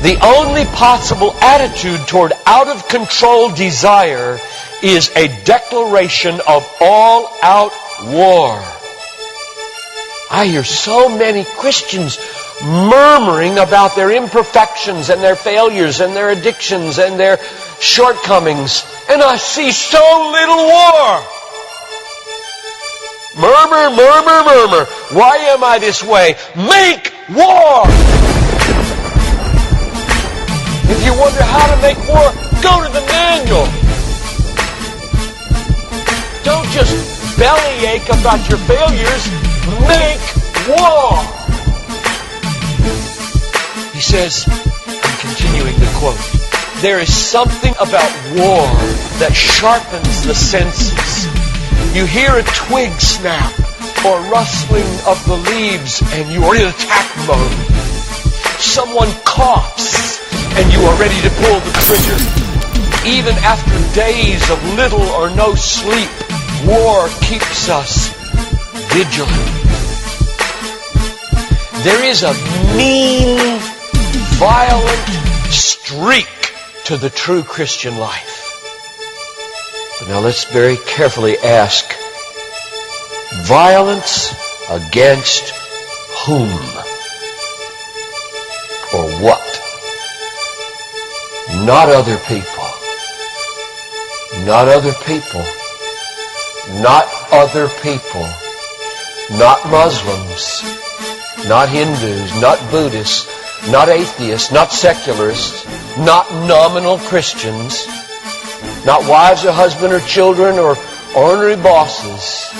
The only possible attitude toward out-of-control desire is a declaration of all-out war. I hear so many Christians murmuring about their imperfections and their failures and their addictions and their shortcomings, and I see so little war. Murmur, murmur, murmur. Why am I this way? Make war! If you wonder how to make war, go to the manual. Don't just bellyache about your failures. Make war! He says, I'm continuing the quote, there is something about war that sharpens the senses. You hear a twig snap or rustling of the leaves and you are in attack mode. Someone coughs and you are ready to pull the trigger. Even after days of little or no sleep, war keeps us vigilant. There is a mean, violent streak to the true Christian life. But now let's very carefully ask, violence against whom? Or what? Not other people. Not other people. Not other people. Not Muslims. Not Hindus. Not Buddhists. Not atheists. Not secularists. Not nominal Christians. Not wives or husband or children or ornery bosses.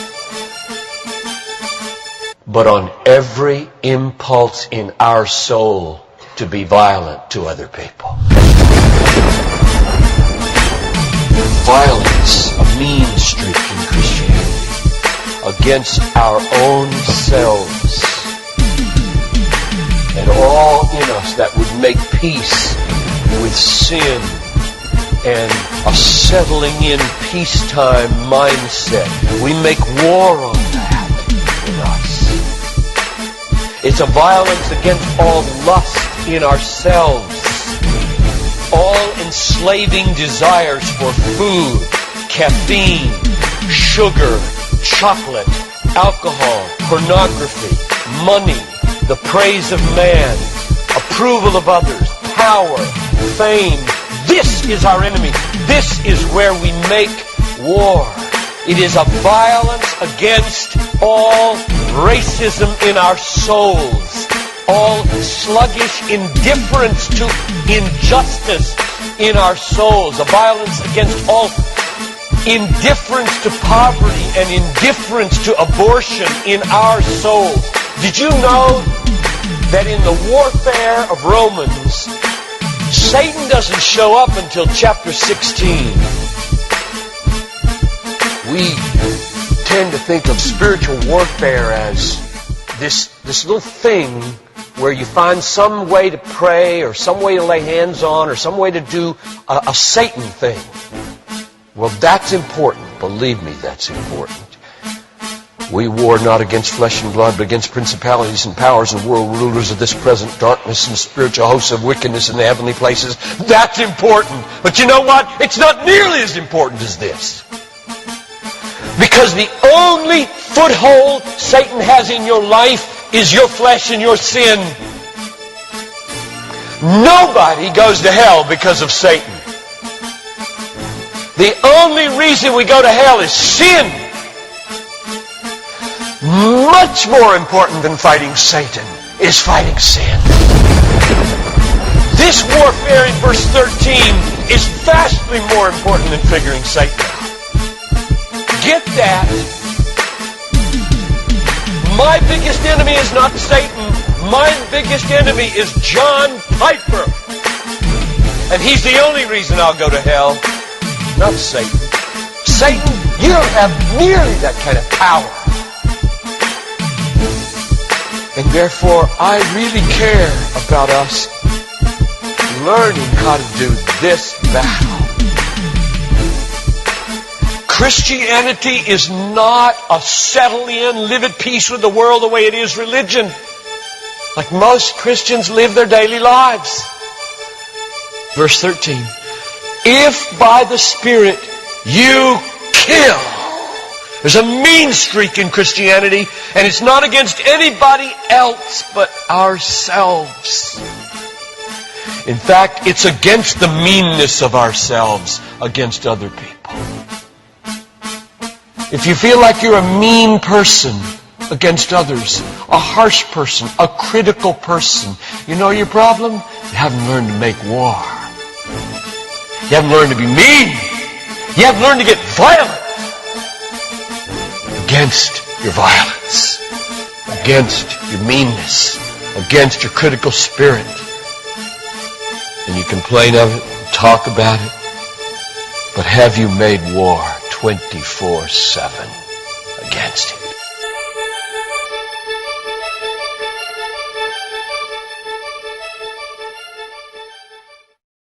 But on every impulse in our soul to be violent to other people. Violence, a mean streak in Christianity, against our own selves. And all in us that would make peace with sin and a settling in peacetime mindset. We make war on that in us. It's a violence against all lust in ourselves. All enslaving desires for food, caffeine, sugar, chocolate, alcohol, pornography, money, the praise of man, approval of others, power, fame. This is our enemy. This is where we make war. It is a violence against all racism in our souls, all sluggish indifference to injustice in our souls, a violence against all indifference to poverty and indifference to abortion in our souls. Did you know that in the warfare of Romans, Satan doesn't show up until chapter 16? We tend to think of spiritual warfare as this little thing where you find some way to pray or some way to lay hands on or some way to do a Satan thing. Well, that's important. Believe me, that's important. We war not against flesh and blood, but against principalities and powers and world rulers of this present darkness and spiritual hosts of wickedness in the heavenly places. That's important. But you know what? It's not nearly as important as this. Because the only foothold Satan has in your life is your flesh and your sin. Nobody goes to hell because of Satan. The only reason we go to hell is sin. Much more important than fighting Satan is fighting sin. This warfare in verse 13 is vastly more important than figuring Satan out. Get that. My biggest enemy is not Satan. My biggest enemy is John Piper. And he's the only reason I'll go to hell, not Satan. Satan, you don't have nearly that kind of power. And therefore, I really care about us learning how to do this battle. Christianity is not a settle in, live at peace with the world the way it is religion. Like most Christians live their daily lives. Verse 13. If by the Spirit you kill. There's a mean streak in Christianity, and it's not against anybody else but ourselves. In fact, it's against the meanness of ourselves against other people. If you feel like you're a mean person against others, a harsh person, a critical person, you know your problem? You haven't learned to make war. You haven't learned to be mean. You haven't learned to get violent against your violence, against your meanness, against your critical spirit. And you complain of it, talk about it, but have you made war 24/7 against it?